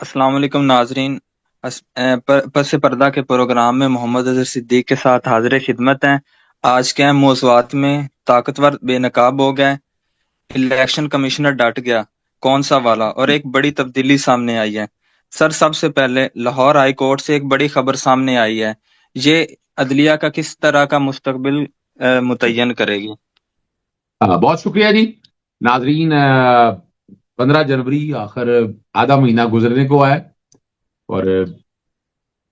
السلام علیکم ناظرین، پس پردہ کے پروگرام میں محمد اظہر صدیق کے ساتھ حاضر خدمت ہیں۔ آج کے اہم موضوعات میں طاقتور بے نقاب ہو گئے، الیکشن کمشنر ڈٹ گیا، کون سا والا، اور ایک بڑی تبدیلی سامنے آئی ہے۔ سر، سب سے پہلے لاہور ہائی کورٹ سے ایک بڑی خبر سامنے آئی ہے، یہ عدلیہ کا کس طرح کا مستقبل متعین کرے گی؟ بہت شکریہ جی ناظرین۔ 15 جنوری آخر آدھا مہینہ گزرنے کو آیا، اور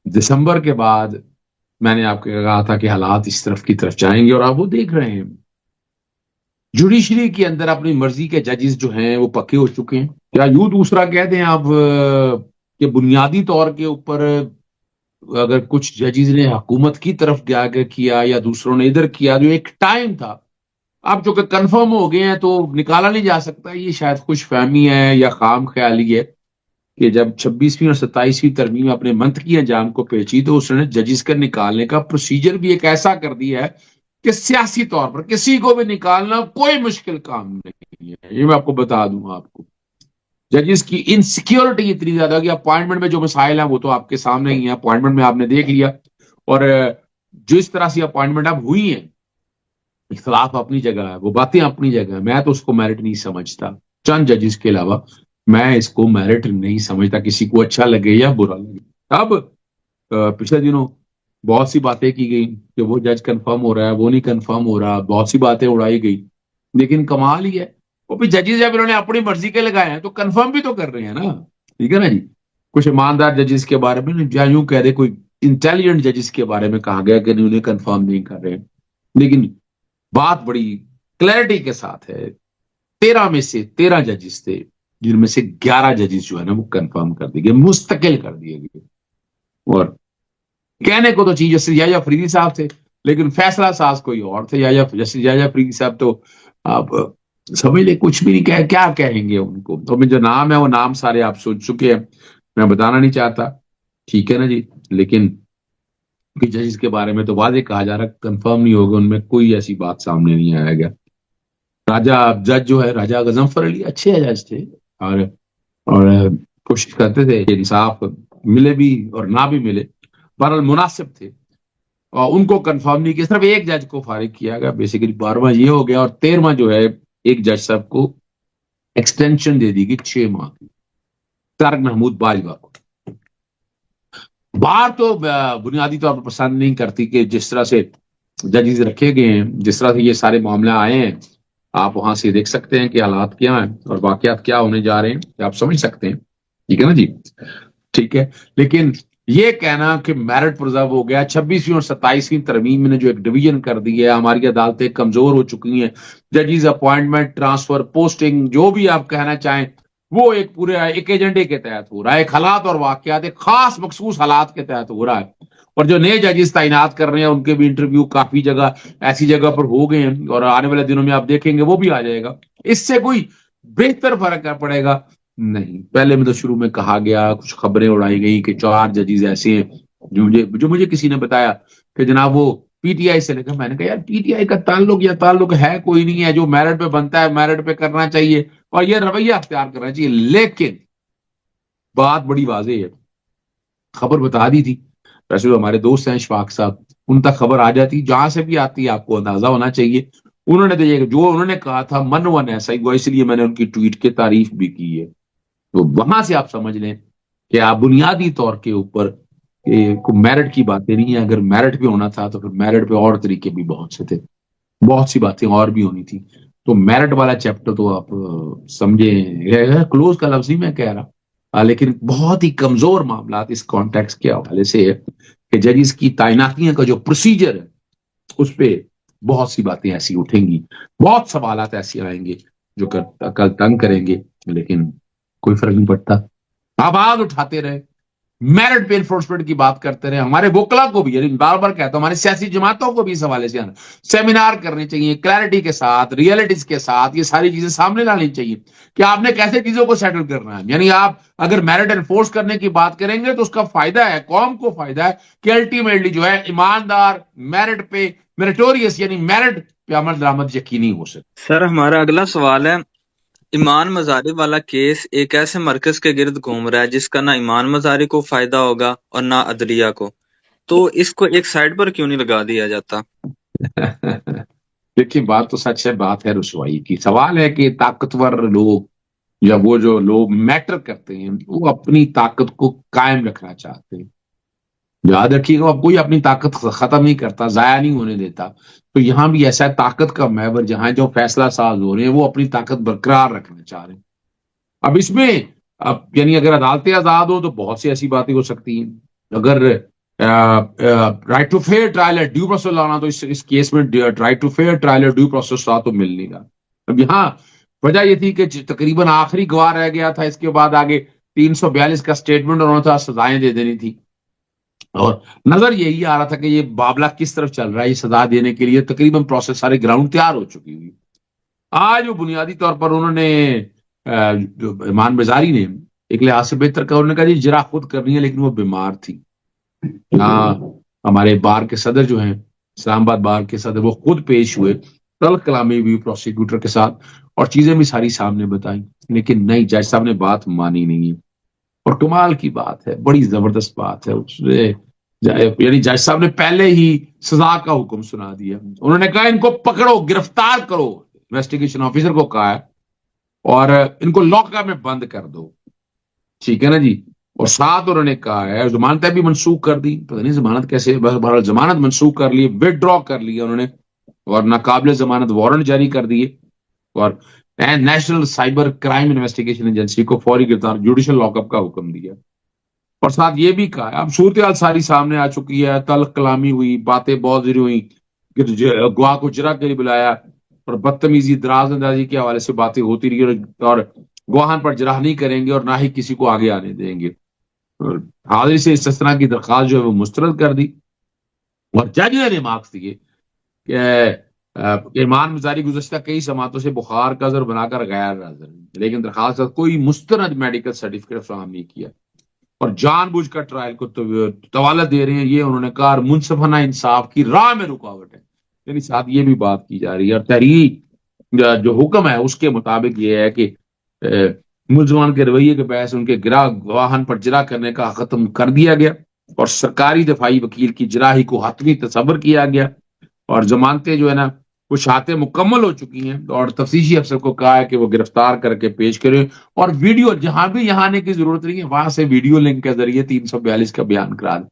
دسمبر کے بعد میں نے آپ کو کہا تھا کہ حالات اس طرف کی طرف جائیں گے، اور آپ وہ دیکھ رہے ہیں۔ جوڈیشری کے اندر اپنی مرضی کے ججز جو ہیں وہ پکے ہو چکے ہیں، یا یوں دوسرا کہہ دیں آپ کہ بنیادی طور کے اوپر اگر کچھ ججز نے حکومت کی طرف جا کے کیا یا دوسروں نے ادھر کیا، جو ایک ٹائم تھا، اب جو کہ کنفرم ہو گئے ہیں تو نکالا نہیں جا سکتا۔ یہ شاید خوش فہمی ہے یا خام خیالی ہے کہ جب 26ویں اور 27ویں ترمیم اپنے منطقی انجام کو پیچی تو اس نے ججز کا نکالنے کا پروسیجر بھی ایک ایسا کر دیا ہے کہ سیاسی طور پر کسی کو بھی نکالنا کوئی مشکل کام نہیں ہے۔ یہ میں آپ کو بتا دوں، آپ کو ججز کی انسیکیورٹی اتنی زیادہ کہ اپوائنٹمنٹ میں جو مسائل ہیں وہ تو آپ کے سامنے ہی ہیں، اپوائنٹمنٹ میں آپ نے دیکھ لیا، اور جس طرح سے اپوائنٹمنٹ اب ہوئی ہیں، اختلاف اپنی جگہ ہے، وہ باتیں اپنی جگہ ہے، میں تو اس کو میرٹ نہیں سمجھتا، چند ججز کے علاوہ میں اس کو میرٹ نہیں سمجھتا، کسی کو اچھا لگے یا برا لگے۔ اب پچھلے دنوں بہت سی باتیں کی گئی کہ وہ جج کنفرم ہو رہا ہے، وہ نہیں کنفرم ہو رہا، بہت سی باتیں اڑائی گئی، لیکن کمال ہی ہے وہ بھی ججز جب انہوں نے اپنی مرضی کے لگائے ہیں تو کنفرم بھی تو کر رہے ہیں نا، ٹھیک ہے نا جی۔ کچھ ایماندار ججز کے بارے میں یا یوں کہہ دے کوئی انٹیلیجنٹ ججز کے بارے میں کہا گیا کہ انہیں کنفرم نہیں کر رہے، لیکن بات بڑی کلیئرٹی کے ساتھ ہے۔ 13 میں سے 13 ججز تھے، جن میں سے 11 ججز جو ہے نا وہ کنفرم کر دیے گئے، مستقل کر دیے گئے، اور کہنے کو تو چیز جسٹس یحییٰ فریدی صاحب تھے، لیکن فیصلہ ساز کوئی اور تھے۔ جسٹس یحییٰ فریدی صاحب تو آپ سمجھ لیں کچھ بھی نہیں کیا کہیں گے ان کو، تو جو نام ہے وہ نام سارے آپ سن چکے ہیں، میں بتانا نہیں چاہتا، ٹھیک ہے نا جی۔ لیکن ججز کے بارے میں تو واضح کہا جا رہا ہے کنفرم نہیں ہوگا، ان میں کوئی ایسی بات سامنے نہیں آیا گیا۔ جج جو ہے راجہ غضنفر علی اچھے جج تھے، اور کوشش کرتے تھے کہ انصاف ملے بھی اور نہ بھی ملے، بہرحال مناسب تھے، اور ان کو کنفرم نہیں کیا، صرف ایک جج کو فارغ کیا گیا، بیسیکلی 12واں یہ ہو گیا، اور 13واں جو ہے ایک جج صاحب کو ایکسٹینشن دے دی گئی 6 ماہ کی، طارق محمود باجوہ کو۔ بار تو بنیادی طور پر پسند نہیں کرتی کہ جس طرح سے ججز رکھے گئے ہیں، جس طرح سے یہ سارے معاملہ آئے ہیں، آپ وہاں سے دیکھ سکتے ہیں کہ حالات کیا ہیں اور واقعات کیا ہونے جا رہے ہیں، آپ سمجھ سکتے ہیں، ٹھیک ہے نا جی، ٹھیک ہے۔ لیکن یہ کہنا کہ میرٹ پرزرو ہو گیا، 26ویں اور 27ویں ترمیم نے جو ایک ڈویژن کر دی ہے، ہماری عدالتیں کمزور ہو چکی ہیں، ججز اپوائنٹمنٹ، ٹرانسفر، پوسٹنگ، جو بھی آپ کہنا چاہیں، وہ ایک پورے ایک ایجنڈے کے تحت ہو رہا ہے، ایک حالات اور واقعات، ایک خاص مخصوص حالات کے تحت ہو رہا ہے، اور جو نئے ججز تعینات کر رہے ہیں ان کے بھی انٹرویو کافی جگہ ایسی جگہ پر ہو گئے ہیں، اور آنے والے دنوں میں آپ دیکھیں گے وہ بھی آ جائے گا۔ اس سے کوئی بہتر فرق پڑے گا نہیں۔ پہلے میں تو شروع میں کہا گیا، کچھ خبریں اڑائی گئی کہ 4 ججز ایسے ہیں جو مجھے کسی نے بتایا کہ جناب وہ پی ٹی آئی سے لے کر، میں نے کہا یار پی ٹی آئی کا تعلق ہے کوئی نہیں ہے، جو میرٹ پہ بنتا ہے میرٹ پہ کرنا چاہیے اور یہ رویہ اختیار کرنا چاہیے، لیکن بات بڑی واضح ہے، خبر بتا دی تھی، ویسے ہمارے دوست ہیں اشفاق صاحب، ان تک خبر آ جاتی، جہاں سے بھی آتی ہے آپ کو اندازہ ہونا چاہیے، انہوں نے تو یہ جو انہوں نے کہا تھا من ون ایسا ہی، وہ اس لیے میں نے ان کی ٹویٹ کی تعریف بھی کی ہے، تو وہاں سے آپ سمجھ لیں کہ آپ بنیادی طور کے اوپر میرٹ کی باتیں نہیں ہیں، اگر میرٹ پہ ہونا تھا تو پھر میرٹ پہ اور طریقے بھی بہت سے تھے، بہت سی باتیں اور بھی ہونی تھی، تو میرٹ والا چیپٹر تو آپ سمجھیں کلوز کا لفظ ہی میں کہہ رہا، لیکن بہت ہی کمزور معاملات اس کانٹیکس کے حوالے سے ہے کہ ججز کی تعیناتیاں کا جو پروسیجر ہے اس پہ بہت سی باتیں ایسی اٹھیں گی، بہت سوالات ایسے آئیں گے جو کل تنگ کریں گے، لیکن کوئی فرق نہیں پڑتا، آواز اٹھاتے رہے، میرٹ پہ انفورسمنٹ کی بات کرتے رہے، ہمارے وکلا کو بھی، یعنی بار بار کہتا ہوں ہمارے سیاسی جماعتوں کو بھی اس حوالے سے سیمینار کرنے چاہیے، کلیئرٹی کے ساتھ، ریئلٹیز کے ساتھ، یہ ساری چیزیں سامنے لانی چاہیے کہ آپ نے کیسے چیزوں کو سیٹل کرنا ہے۔ یعنی آپ اگر میرٹ انفورس کرنے کی بات کریں گے تو اس کا فائدہ ہے، قوم کو فائدہ ہے کہ الٹیمیٹلی جو ہے ایماندار میرٹ پہ میریٹوریس یعنی میرٹ پہ عمل درآمد یقینی ہو سکے۔ سر، ہمارا اگلا سوال ہے ایمان مزاری والا کیس ایک ایسے مرکز کے گرد گھوم رہا ہے جس کا نہ ایمان مزاری کو فائدہ ہوگا اور نہ عدلیہ کو، تو اس کو ایک سائڈ پر کیوں نہیں لگا دیا جاتا؟ دیکھیے بات تو سچ ہے، بات ہے رسوائی کی۔ سوال ہے کہ طاقتور لوگ یا وہ جو لوگ میٹر کرتے ہیں وہ اپنی طاقت کو قائم رکھنا چاہتے ہیں۔ یاد رکھیے گا، اب کوئی اپنی طاقت ختم نہیں کرتا، ضائع نہیں ہونے دیتا۔ تو یہاں بھی ایسا ہے، طاقت کا محور جہاں جو فیصلہ ساز ہو رہے ہیں وہ اپنی طاقت برقرار رکھنا چاہ رہے ہیں۔ اب اس میں اب یعنی اگر عدالتیں آزاد ہو تو بہت سی ایسی باتیں ہو سکتی ہیں۔ اگر right to fair trial due process لانا، تو اس کیس میں right to fair trial due process تھا تو مل نہیں رہا۔ اب یہاں وجہ یہ تھی کہ تقریباً آخری گواہ رہ گیا تھا، اس کے بعد آگے 342 کا سٹیٹمنٹ ہونا تھا، سزائیں دے دینی تھی، اور نظر یہی آ رہا تھا کہ یہ معاملہ کس طرف چل رہا ہے۔ یہ سزا دینے کے لیے تقریباً پروسیس سارے گراؤنڈ تیار ہو چکی ہوئی۔ آج وہ بنیادی طور پر انہوں نے جو ایمان بزاری نے ایک لحاظ سے بہتر کہا، انہوں نے کہا جی جرا خود کرنی ہے، لیکن وہ بیمار تھی۔ ہاں، ہمارے بار کے صدر جو ہیں، اسلام آباد بار کے صدر، وہ خود پیش ہوئے، تلخ کلامی بھی پروسیکیوٹر کے ساتھ، اور چیزیں بھی ساری سامنے بتائیں، لیکن نہیں، جج صاحب نے بات مانی نہیں ہے۔ اور کمال کی بات ہے، بڑی زبردست بات ہے، اس نے یعنی جج صاحب نے پہلے ہی سزا کا حکم سنا دیا۔ انہوں نے کہا ان کو پکڑو، گرفتار کرو، انویسٹیگیشن آفیسر کو کہا ہے، اور ان کو لاک اپ میں بند کر دو، ٹھیک ہے نا جی۔ اور ساتھ انہوں نے کہا ہے ضمانتیں بھی منسوخ کر دی، پتہ نہیں ضمانت کیسے، بہرحال ضمانت منسوخ کر لی، ود ڈرا کر لیا انہوں نے، اور ناقابل ضمانت وارنٹ جاری کر دیے، اور national cyber crime investigation agency کو فوری گرفتار، جوڈیشل لاک اپ کا حکم دیا، اور ساتھ یہ بھی کہا ہے اب صورتحال ساری سامنے آ چکی ہے، تلخ کلامی ہوئی، باتیں بہت ضروری ہوئی، گواہ کو جرا کے لیے بلایا، اور بدتمیزی، دراز اندازی کے حوالے سے باتیں ہوتی رہی، اور گواہان پر جرح نہیں کریں گے اور نہ ہی کسی کو آگے آنے دیں گے۔ اور حاضری سے استثناء کی درخواست جو ہے وہ مسترد کر دی، اور جج نے ریمارکس دیے کہ ایمان مزاری گزشتہ کئی سماعتوں سے بخار کا زر بنا کر غیر حاضر ہے، لیکن درخواست کا کوئی مستند میڈیکل سرٹیفکیٹ فراہم نہیں کیا، اور جان بوجھ کر ٹرائل کو طوالت دے رہے ہیں، یہ انہوں نے کہا، اور منصفانہ انصاف کی راہ میں رکاوٹ ہے۔ یعنی ساتھ یہ بھی بات کی جا رہی ہے، اور تحریک جو حکم ہے اس کے مطابق یہ ہے کہ ملزمان کے رویے کے باعث ان کے گواہان پر جرا کرنے کا ختم کر دیا گیا، اور سرکاری دفاعی وکیل کی جراحی کو حتمی تصور کیا گیا، اور ضمانتیں جو ہے نا وہ شہادتیں مکمل ہو چکی ہیں، اور تفتیشی افسر کو کہا ہے کہ وہ گرفتار کر کے پیش کرے، اور ویڈیو جہاں بھی یہاں آنے کی ضرورت نہیں ہے وہاں سے ویڈیو لنک کے ذریعے 342 کا بیان کرا دیں،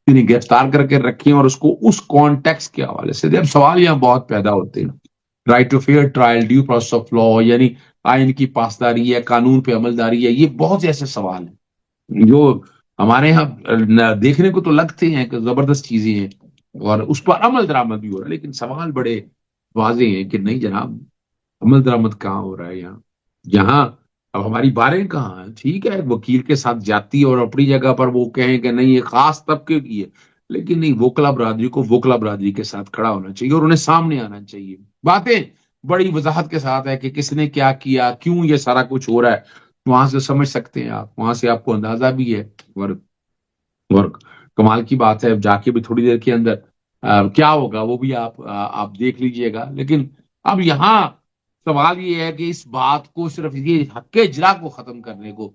یعنی گرفتار کر کے رکھیں، اور اس کو اس کانٹیکس کے حوالے سے دیں۔ اب سوال یہاں بہت پیدا ہوتے ہیں، right to fair trial, due process of law, یعنی آئین کی پاسداری ہے، قانون پہ عمل داری ہے، یہ بہت سے ایسے سوال ہیں جو ہمارے یہاں دیکھنے کو تو لگتے ہیں کہ زبردست چیزیں ہیں، اور اس پر عمل درآمد بھی ہو رہا ہے، لیکن سوال بڑے واضح ہیں کہ نہیں جناب، عمل درآمد کہاں ہو رہا ہے یہاں؟ یہاں اب ہماری باریں کہاں ہیں؟ ٹھیک ہے وکیل کے ساتھ جاتی ہے، اور اپنی جگہ پر وہ کہیں کہ نہیں یہ خاص طبقے کی ہے، لیکن نہیں، وکلا برادری کو وکلا برادری کے ساتھ کھڑا ہونا چاہیے، اور انہیں سامنے آنا چاہیے۔ باتیں بڑی وضاحت کے ساتھ ہے کہ کس نے کیا کیا، کیوں یہ سارا کچھ ہو رہا ہے، وہاں سے سمجھ سکتے ہیں آپ، وہاں سے آپ کو اندازہ بھی ہے، اور کمال کی بات ہے جا کے بھی تھوڑی دیر کے اندر کیا ہوگا وہ بھی آپ دیکھ لیجئے گا۔ لیکن اب یہاں سوال یہ ہے کہ اس بات کو، صرف یہ حق اجرا کو ختم کرنے کو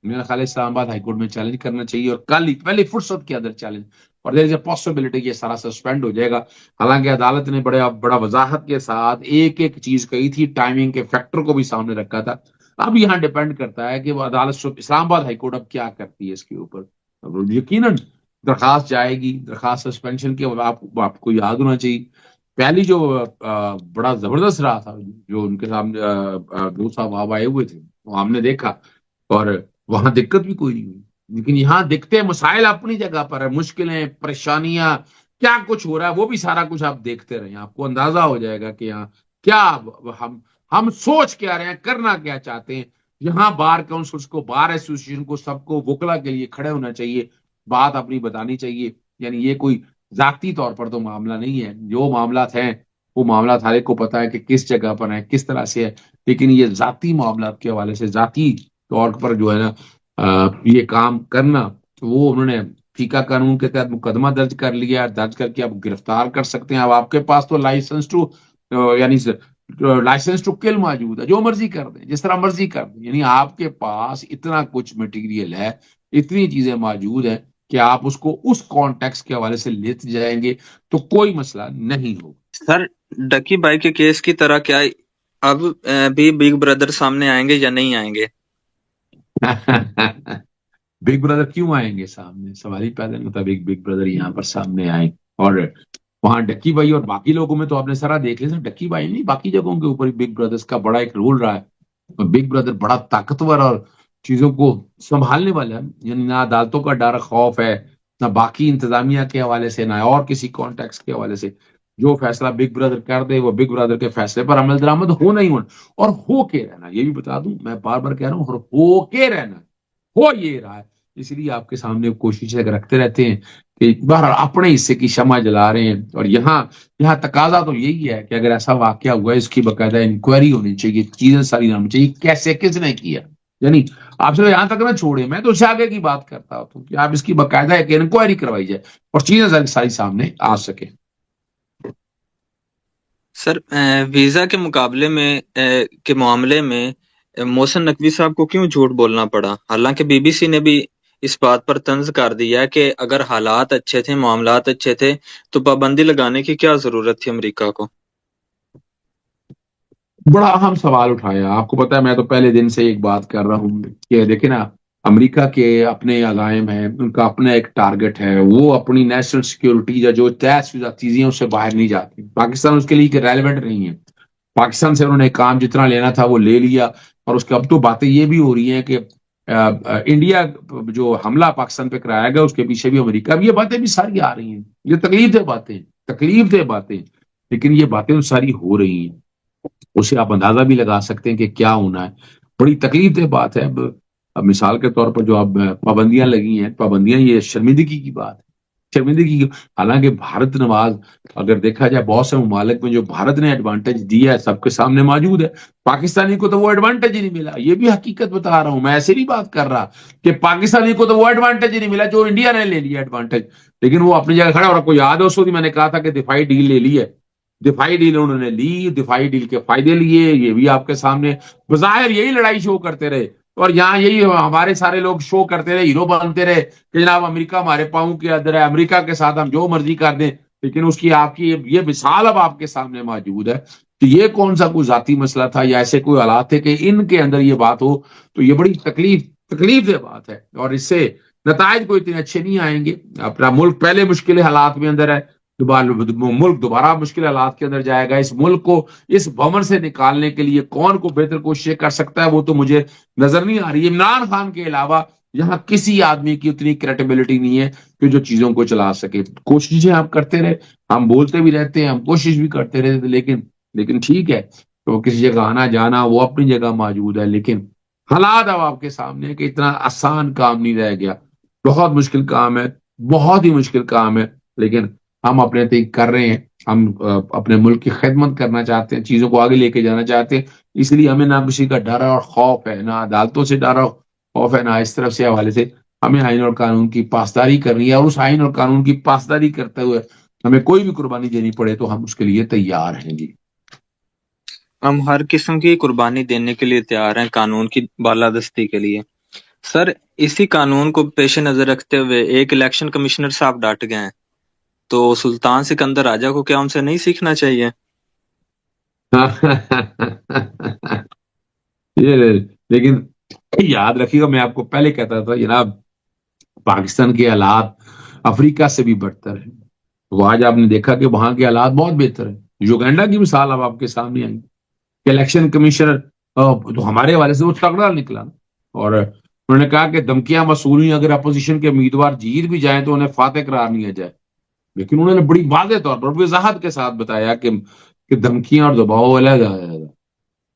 میرا خیال ہے اسلام آباد ہائی کورٹ میں چیلنج کرنا چاہیے، اور کل ہی پہلی فرصت کے اندر چیلنج، اور دیر از اے پاسبلٹی کہ یہ سارا سسپینڈ ہو جائے گا۔ حالانکہ عدالت نے بڑا وضاحت کے ساتھ ایک ایک چیز کہی تھی، ٹائمنگ کے فیکٹر کو بھی سامنے رکھا تھا۔ اب یہاں ڈیپینڈ کرتا ہے کہ وہ عدالت اسلام آباد ہائی کورٹ اب کیا کرتی ہے اس کے اوپر۔ یقیناً درخواست جائے گی، درخواست سسپینشن کے، آپ کو یاد ہونا چاہیے پہلی جو بڑا زبردست رہا تھا، جو ان کے سامنے دو صاحب آئے ہوئے تھے، وہ ہم نے دیکھا، اور وہاں دقت بھی کوئی نہیں ہوئی، لیکن یہاں دکھتے مسائل اپنی جگہ پر ہے، مشکلیں، پریشانیاں، کیا کچھ ہو رہا ہے وہ بھی سارا کچھ آپ دیکھتے رہیں، آپ کو اندازہ ہو جائے گا کہ یہاں کیا ہم سوچ کیا رہے ہیں، کرنا کیا چاہتے ہیں۔ یہاں بار کاؤنسلز کو، بار ایسوسیشن کو، سب کو وکلا کے لیے کھڑے ہونا چاہیے، بات اپنی بتانی چاہیے۔ یعنی یہ کوئی ذاتی طور پر تو معاملہ نہیں ہے، جو معاملات ہیں وہ معاملات ہر ایک کو پتا ہے کہ کس جگہ پر ہے، کس طرح سے ہے، لیکن یہ ذاتی معاملات کے حوالے سے، ذاتی طور پر جو ہے نا یہ کام کرنا، تو وہ انہوں نے ٹھیکہ قانون کے تحت مقدمہ درج کر لیا، درج کر کے اب گرفتار کر سکتے ہیں۔ اب آپ کے پاس تو لائسنس ٹو یعنی لائسنس ٹو کل موجود ہے، جو مرضی کر دیں، جس طرح مرضی کر دیں، یعنی آپ کے پاس اتنا کچھ مٹیریل ہے، اتنی چیزیں موجود ہیں کہ آپ اس کو اس کانٹیکس کے حوالے سے لیتے جائیں گے تو کوئی مسئلہ نہیں ہوگا۔ سر ڈکی بائی کے کیس کی طرح کیا اب بھی بگ بردر سامنے آئیں گے یا نہیں آئیں گے؟ بگ بردر کیوں آئیں گے سامنے؟ سوال ہی پیدا نہیں ہوتا بگ بردر یہاں پر سامنے آئیں۔ اور وہاں ڈکی بھائی اور باقی لوگوں میں تو آپ نے سارا دیکھ لیا، ڈکی بھائی نہیں، باقی جگہوں کے اوپر بگ بردرز کا بڑا ایک رول رہا ہے، اور بگ بردر بڑا طاقتور اور چیزوں کو سنبھالنے والا ہے، یعنی نہ عدالتوں کا ڈر خوف ہے، نہ باقی انتظامیہ کے حوالے سے، نہ اور کسی کانٹیکس کے حوالے سے۔ جو فیصلہ بگ بردر کر دے وہ بگ بردر کے فیصلے پر عمل درآمد ہونا ہی ہونا، اور ہو کے رہنا، یہ بھی بتا دوں میں بار بار کہہ رہا ہوں، اور ہو کے رہنا، ہو یہ رہا ہے۔ اس لیے آپ کے سامنے کوششیں رکھتے رہتے ہیں کہ بہرحال اپنے حصے کی شمع جلا رہے ہیں، اور یہاں تقاضا تو یہی ہے کہ اگر ایسا واقعہ ہوا ہے اس کی باقاعدہ انکوائری ہونی چاہیے، چیزیں ساری ہونی چاہیے، کیسے کس نے کیا، یعنی آپ چلو یہاں تک نہ چھوڑے، میں تو اس سے آگے کی بات کرتا ہوں کہ آپ اس کی باقاعدہ ایک انکوائری کروائی جائے اور چیزیں ساری سامنے آ سکے۔ سر ویزا کے مقابلے میں کے معاملے میں محسن نقوی صاحب کو کیوں جھوٹ بولنا پڑا؟ حالانکہ بی بی سی نے بھی اس بات پر طنز کر دیا ہے کہ اگر حالات اچھے تھے، معاملات اچھے تھے تو پابندی لگانے کی کیا ضرورت تھی امریکہ کو؟ بڑا اہم سوال اٹھایا، آپ کو پتا ہے میں تو پہلے دن سے ایک بات کر رہا ہوں کہ دیکھیں نا، امریکہ کے اپنے عزائم ہیں، ان کا اپنا ایک ٹارگٹ ہے، وہ اپنی نیشنل سیکیورٹی یا جو طے شدہ چیزیں اس سے باہر نہیں جاتی، پاکستان اس کے لیے ریلیونٹ نہیں ہے، پاکستان سے انہوں نے کام جتنا لینا تھا وہ لے لیا، اور اس کے اب تو باتیں یہ بھی ہو رہی ہیں کہ انڈیا جو حملہ پاکستان پہ کرایا گیا اس کے پیچھے بھی امریکہ بھی، یہ باتیں بھی ساری آ رہی ہیں، یہ تکلیف دہ باتیں، لیکن یہ باتیں تو ساری ہو رہی ہیں، اسے آپ اندازہ بھی لگا سکتے ہیں کہ کیا ہونا ہے، بڑی تکلیف دہ بات ہے۔ اب مثال کے طور پر جو اب پابندیاں لگی ہیں، پابندیاں یہ شرمندگی کی بات ہے، شرمندگی کی، حالانکہ بھارت نواز اگر دیکھا جائے بہت سے ممالک میں جو بھارت نے ایڈوانٹیج دیا ہے سب کے سامنے موجود ہے، پاکستانی کو تو وہ ایڈوانٹیج ہی نہیں ملا، یہ بھی حقیقت بتا رہا ہوں، میں ایسے نہیں بات کر رہا کہ پاکستانی کو تو وہ ایڈوانٹیج ہی نہیں ملا جو انڈیا نے لے لیا ایڈوانٹیج، لیکن وہ اپنی جگہ کھڑا، اور آپ کو یاد ہے اس وقت میں نے کہا تھا کہ دفاعی ڈیل لے لی ہے، دفاعی ڈیل انہوں نے لی، دفاعی ڈیل کے فائدے لیے، یہ بھی آپ کے سامنے بظاہر یہی لڑائی شو کرتے رہے، اور یہاں یہی ہمارے سارے لوگ شو کرتے رہے، ہیرو بنتے رہے کہ جناب امریکہ ہمارے پاؤں کے اندر ہے، امریکہ کے ساتھ ہم جو مرضی کر دیں، لیکن اس کی آپ کی یہ مثال اب آپ کے سامنے موجود ہے کہ یہ کون سا کوئی ذاتی مسئلہ تھا یا ایسے کوئی حالات تھے کہ ان کے اندر یہ بات ہو، تو یہ بڑی تکلیف دہ بات ہے، اور اس سے نتائج کوئی اتنے اچھے نہیں آئیں گے۔ اپنا ملک پہلے مشکل حالات میں اندر ہے، ملک دوبارہ مشکل حالات کے اندر جائے گا، اس ملک کو اس بھنور سے نکالنے کے لیے کون کو بہتر کوششیں کر سکتا ہے وہ تو مجھے نظر نہیں آ رہی، عمران خان کے علاوہ یہاں کسی آدمی کی اتنی کریڈیبلٹی نہیں ہے کہ جو چیزوں کو چلا سکے۔ کوششیں آپ کرتے رہے، ہم بولتے بھی رہتے ہیں، ہم کوشش بھی کرتے رہتے، لیکن ٹھیک ہے، تو کسی جگہ آنا جانا وہ اپنی جگہ موجود ہے، لیکن حالات اب آپ کے سامنے ہے کہ اتنا آسان کام نہیں رہ گیا، بہت مشکل کام ہے، بہت ہی مشکل کام ہے، لیکن ہم اپنے تک کر رہے ہیں، ہم اپنے ملک کی خدمت کرنا چاہتے ہیں، چیزوں کو آگے لے کے جانا چاہتے ہیں، اس لیے ہمیں نہ کسی کا ڈر اور خوف ہے، نہ عدالتوں سے ڈر اور خوف ہے، نہ اس طرف سے حوالے سے، ہمیں آئین اور قانون کی پاسداری کرنی ہے، اور اس آئین اور قانون کی پاسداری کرتے ہوئے ہمیں کوئی بھی قربانی دینی پڑے تو ہم اس کے لیے تیار ہیں جی۔ ہم ہر قسم کی قربانی دینے کے لیے تیار ہیں قانون کی بالادستی کے لیے۔ سر اسی قانون کو پیش نظر رکھتے ہوئے ایک الیکشن کمشنر صاحب ڈٹ گئے ہیں، تو سلطان سکندر راجہ کو کیا ان سے نہیں سیکھنا چاہیے؟ یہ لیکن یاد رکھیے گا، میں آپ کو پہلے کہتا تھا جناب، پاکستان کے حالات افریقہ سے بھی بدتر ہیں، وہ آج آپ نے دیکھا کہ وہاں کے حالات بہت بہتر ہیں، یوگینڈا کی مثال اب آپ کے سامنے آئی کہ الیکشن کمیشنر تو ہمارے حوالے سے وہ تگڑا نکلا، اور انہوں نے کہا کہ دھمکیاں موصول ہوئی، اگر اپوزیشن کے امیدوار جیت بھی جائیں تو انہیں فاتح قرار نہیں جائے، لیکن انہوں نے بڑی واضح طور پر وضاحت کے ساتھ بتایا کہ دھمکیاں اور دباؤ علیحدہ علیحدہ،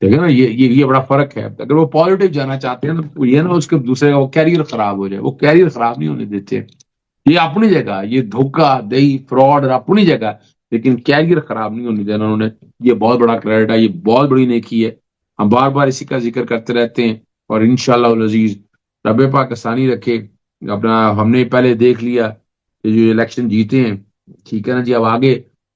ٹھیک ہے نا، یہ بڑا فرق ہے، اگر وہ پالیٹکس جانا چاہتے ہیں تو یہ نا اس کے دوسرے کا وہ کیریئر خراب ہو جائے، وہ کیریئر خراب نہیں ہونے دیتے، یہ اپنی جگہ، یہ دھوکہ دہی فراڈ اپنی جگہ، لیکن کیریئر خراب نہیں ہونے دینا انہوں نے، یہ بہت بڑا کریڈٹ ہے، یہ بہت بڑی نیکی ہے، ہم بار بار اسی کا ذکر کرتے رہتے ہیں، اور انشاءاللہ العزیز رب پاک آسانی رکھے اپنا، ہم نے پہلے دیکھ لیا کہ جو الیکشن جیتے ہیں، ٹھیک ہے نا جی، اب آگے